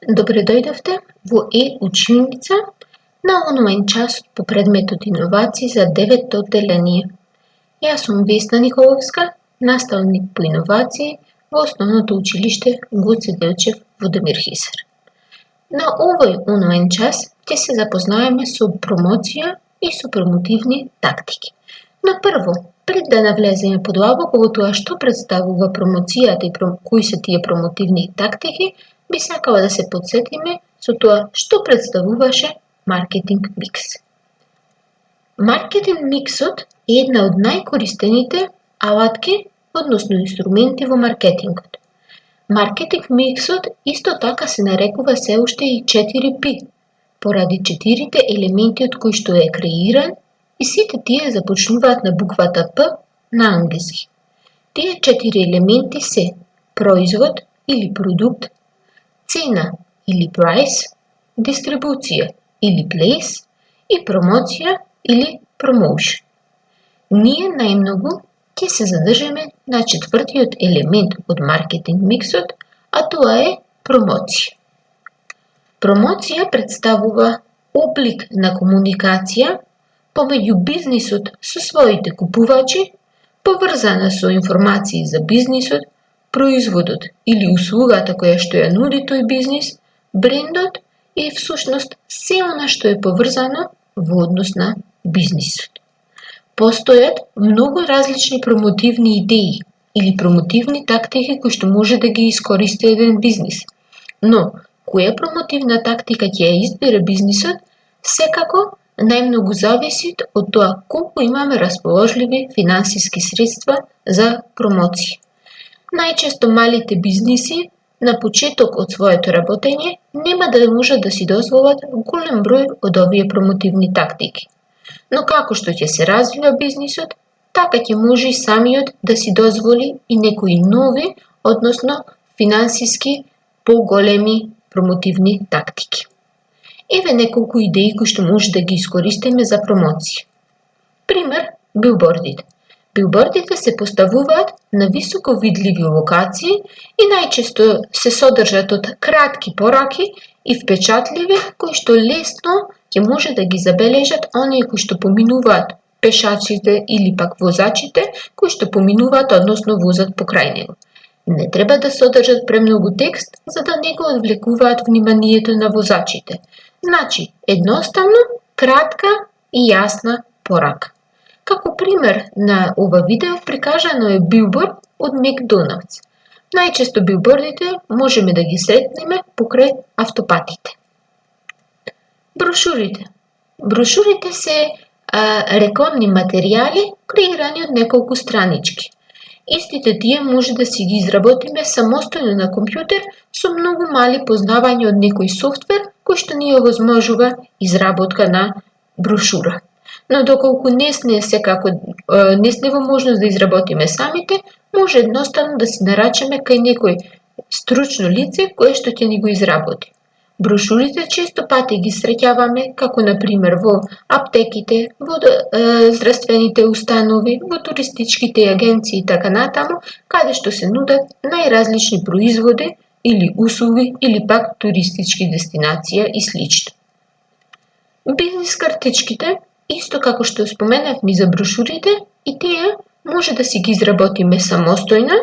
Добре дојдовте во училница на онлайн часот по предметот иновации за 9-то одделение. Јас сум Весна Николовска, наставник по иновации во Основното училиште Гоце Делчев во Демир Хисар. На овој онлайн час ќе се запознаеме со промоција и со промотивни тактики. Но прво, пред да навлеземе подлабоко во тоа што представува промоцијата и кои се тие промотивни тактики, би сакала да се подсетиме со тоа што представуваше маркетинг микс. Маркетинг миксот е една од најкористените алатки, односно инструменти во маркетингот. Маркетинг миксот исто така се нарекува се уште и 4P, поради 4 елементи од кои што е креиран и сите тие започнуваат на буквата П на англиски. Тие 4 елементи се производ или продукт, цена или price, дистрибуција или place и промоција или promotion. Ние најмногу ќе се задржиме на четвртиот елемент од маркетинг миксот, а тоа е промоција. Промоција представува облик на комуникација помеѓу бизнисот со своите купувачи, поврзана со информации за бизнисот, производот или услугата која што ја нуди тој бизнис, брендот и всушност се она што е поврзано во однос на бизнисот. Постојат многу различни промотивни идеи или промотивни тактики кои што може да ги искористи еден бизнис. Но, која промотивна тактика ќе ја избере бизнисот, секако најмногу зависи од тоа колку имаме расположливи финансиски средства за промоција. Најчесто малите бизниси на почеток од своето работење нема да можат да си дозволат голем број од овие промотивни тактики. Но како што ќе се развива бизнисот, така ќе може и самиот да си дозволи и некои нови, односно финансиски поголеми промотивни тактики. Еве неколку идеи кои што може да ги искористиме за промоција. Пример, билбордите. Билбордите се поставуваат на високо видливи локации и најчесто се содржат од кратки пораки и впечатливи кои што лесно ќе може да ги забележат оние кои што поминуваат, пешачите или пак возачите кои што поминуваат, односно возат покрај него. Не треба да содржат премногу текст за да не го одвлекуваат вниманието на возачите. Значи, едноставно, кратка и јасна порака. Како пример на ова видео прикажано е билборд од Макдоналдс. Најчесто билбордите можеме да ги сретнеме покрај автопатите. Брошурите. Брошурите се рекламни материјали креирани од неколку странички. Истите тие може да си ги изработиме самостојно на компјутер со многу мали познавање од некој софтвер кој што ни овозможува изработка на брошура. Но доколку не сме во можност да изработиме самите, може едноставно да се нарачаме кај некој стручно лице кое што ќе ни го изработи. Брошурите често пати ги среќаваме како на пример во аптеките, во здравствените установи, во туристичките агенции и така натаму, каде што се нудат најразлични производи или услуги или пак туристички дестинации и слично. Бизнис картичките, исто како што споменавме за брошурите, и тие може да си ги изработиме самостојно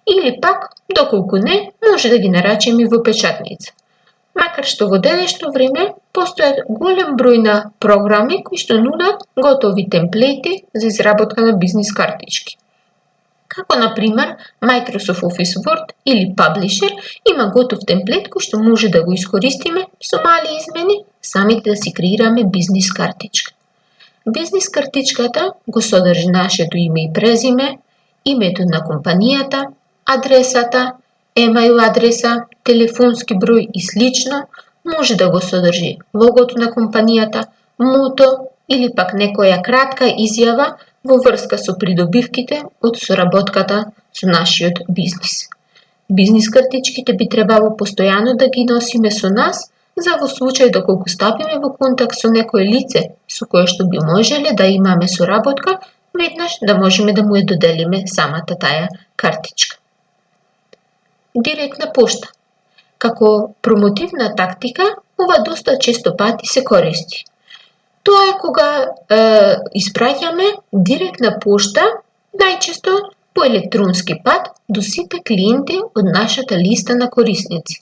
или пак, доколку не, може да ги нарачиме и во печатница. Макар што во денешно време постојат голем број на програми кои што нудат готови темплети за изработка на бизнис картички. Како на пример Microsoft Office Word или Publisher има готов темплет кој што може да го искористиме со мали измени самите да си креираме бизнис картичка. Бизнис картичката го содржи нашето име и презиме, името на компанијата, адресата, емаил адреса, телефонски број и слично, може да го содржи логото на компанијата, мото или пак некоја кратка изјава во врска со придобивките од соработката со нашиот бизнис. Бизнис картичките би требало постојано да ги носиме со нас, за во случај доколку стапиме во контакт со некое лице со кое што би можеле да имаме соработка, веднаш да можеме да му ја доделиме самата таа картичка. Директна пошта. како промотивна тактика, ова доста често пати се користи. Тоа е кога испраќаме директна пошта, најчесто по електронски пат, до сите клиенти од нашата листа на корисници.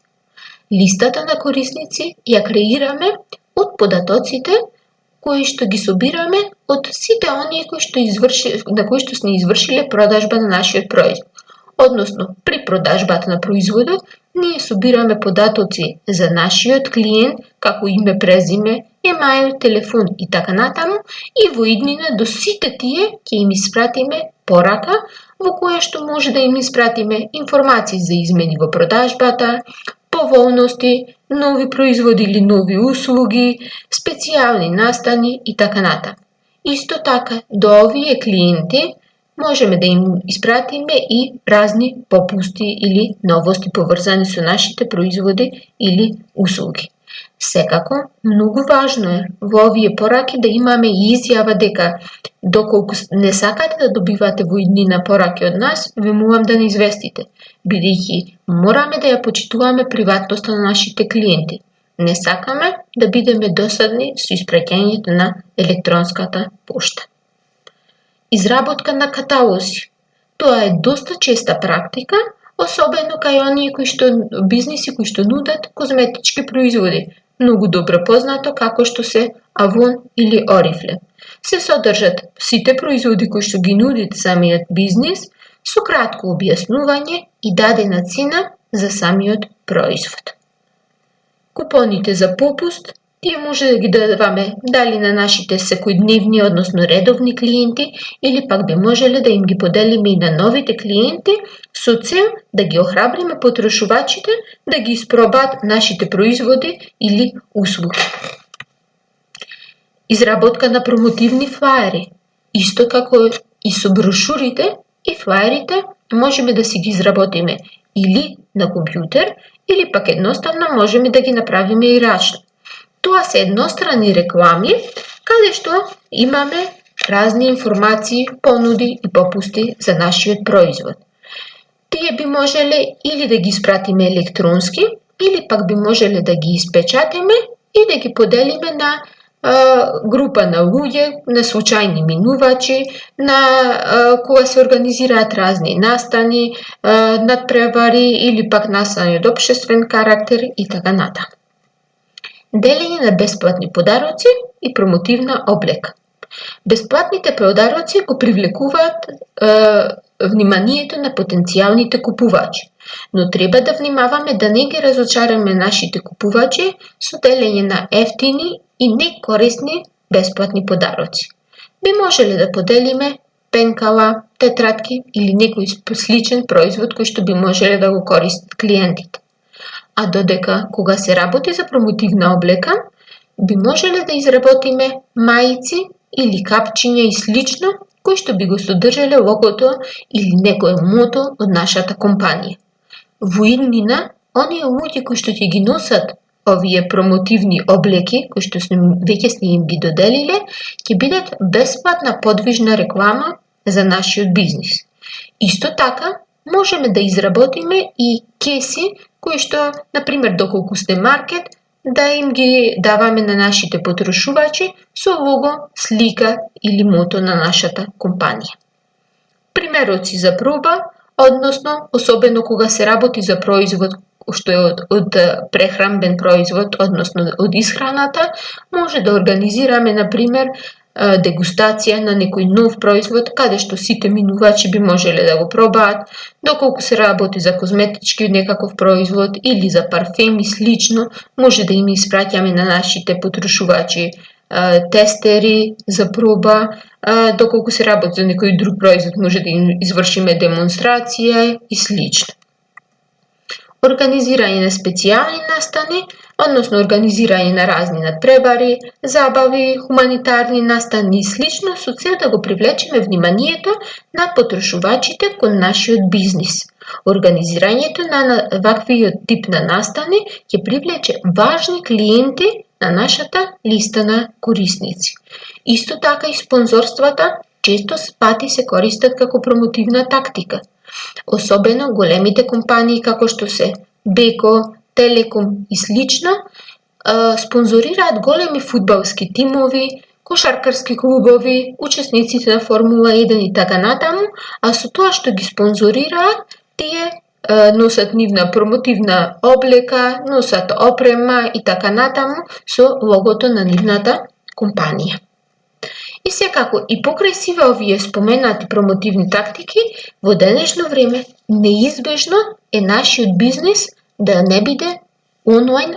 Листата на корисници ја креираме од податоците кои што ги собираме од сите оние на кои што сме извршиле продажба на нашиот производ. Односно, при продажбата на производот, ние собираме податоци за нашиот клиент, како име, презиме, емаил, телефон и така натаму, и во иднина до сите тие ќе им испратиме порака, во која што може да им испратиме информации за измени во продажбата, поволности, нови производи или нови услуги, специјални настани и така натаму. Исто така, до овие клиенти можеме да им испратиме и разни попусти или новости поврзани со нашите производи или услуги. Секако, многу важно е во овие пораки да имаме и изјава дека доколку не сакате да добивате во иднина пораки од нас, ве молам да не известите, бидејќи мораме да ја почитуваме приватноста на нашите клиенти. Не сакаме да бидеме досадни со испраќањето на електронската пошта. Изработка на каталози. Тоа е доста честа практика, особено кај оние бизниси кои што нудат козметички производи, многу добро познато како што се Avon или Oriflame. Се содржат сите производи кои што ги нуди самиот бизнис со кратко објаснување и дадена цена за самиот производ. Купоните за попуст, тие може да ги даваме дали на нашите секојдневни, односно редовни клиенти, или пак би можеле да им ги поделиме и на новите клиенти со цел да ги охрабриме потрошувачите да ги испробаат нашите производи или услуги. Изработка на промотивни флаери. Исто како и со брошурите и флаерите, можеме да си ги изработиме или на компјутер, или пак едноставно можеме да ги направиме и рачно. Тоа се едностранни реклами, каде што имаме разни информации, понуди и попусти за нашиот производ. Тие би можеле или да ги испратиме електронски, или пак би можеле да ги испечатиме и да ги поделиме на група на луѓе, на случајни минувачи, на кога се организираат разни настани, надпревари или пак настани од општествен карактер и така натаму. Делење на бесплатни подароци и промотивна облека. Бесплатните подароци го привлекуваат вниманието на потенцијалните купувачи, но треба да внимаваме да не ги разочараме нашите купувачи со делење на ефтини и некорисни бесплатни подароци. Би можеле да поделиме пенкала, тетратки или некој сличен производ кој што би можеле да го користат клиентите. А додека кога се работи за промотивна облека, би можеле да изработиме мајци или капчиња и слично, кои што би го содржале логото или некое мото од нашата компанија. Во иднина, оние луѓе кои што ќе ги носат овие промотивни облеки, кои што веќе сме им ги доделиле, ќе бидат бесплатна подвижна реклама за нашиот бизнис. Исто така, можеме да изработиме и кеси, кои што, например, доколку сте маркет, да им ги даваме на нашите потрошувачи со лого, слика или мото на нашата компанија. Примероци за проба, односно, особено кога се работи за производ што е од прехранбен производ, односно од исхраната, може да организираме, например, дегустација на некој нов производ, каде што сите минувачи би можеле да го пробаат, доколку се работи за козметички некаков производ или за парфем и слично, може да им испраќаме на нашите потрошувачи тестери за проба, доколку се работи за некој друг производ, може да им извршиме демонстрација и слично. Организирање на специјални настани, односно организирање на разни надпревари, забави, хуманитарни настани и слично со цел да го привлечеме вниманието на потрошувачите кон нашиот бизнис. Организирањето на ваквиот тип на настани ќе привлече важни клиенти на нашата листа на корисници. Исто така и спонзорствата често пати се користат како промотивна тактика. Особено големите компании како што се Беко, Телеком и слично спонзорираат големи фудбалски тимови, кошаркарски клубови, учесниците на Формула 1 и така натаму, а со тоа што ги спонзорираат, тие носат нивна промотивна облека, носат опрема и така натаму со логото на нивната компанија. И секако, и покрај сиве овие споменати промотивни тактики, во денешно време неизбежно е нашиот бизнис да не биде онлайн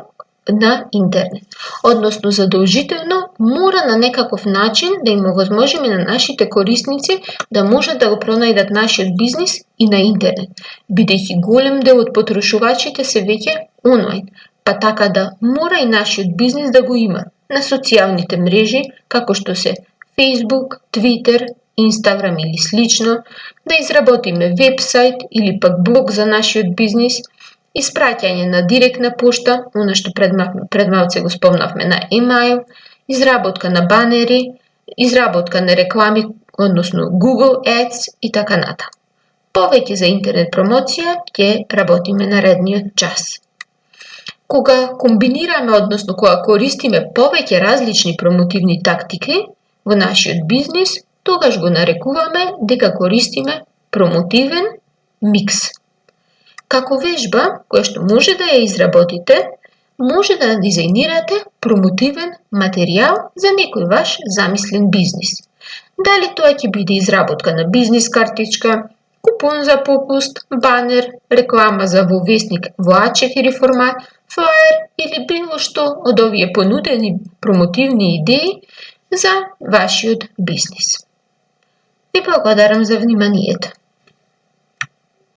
на интернет. Односно, задолжително мора на некаков начин да им овозможиме на нашите корисници да можат да го пронајдат нашиот бизнис и на интернет, бидејќи голем дел од потрошувачите се веќе онлайн, па така да мора и нашиот бизнис да го има на социјалните мрежи, како што се Facebook, Twitter, Instagram или слично, да изработиме вебсайт или пак блог за нашиот бизнис, испраќање на директна пошта, она што пред малце го спомнавме на емаил, изработка на банери, изработка на реклами, односно Google Ads и така натаму. Повеќе за интернет промоција ќе работиме наредниот час. Кога комбинираме, односно кога користиме повеќе различни промотивни тактики во нашиот бизнис, тогаш го нарекуваме дека користиме промотивен микс. Како вежба, која што може да ја изработите, може да дизајнирате промотивен материјал за некој ваш замислен бизнис. Дали тоа ќе биде изработка на бизнис картичка, купон за попуст, банер, реклама за во весник во А4 формат, флаер или било што од овие понудени промотивни идеи за вашиот бизнис. Ви благодарам за вниманието.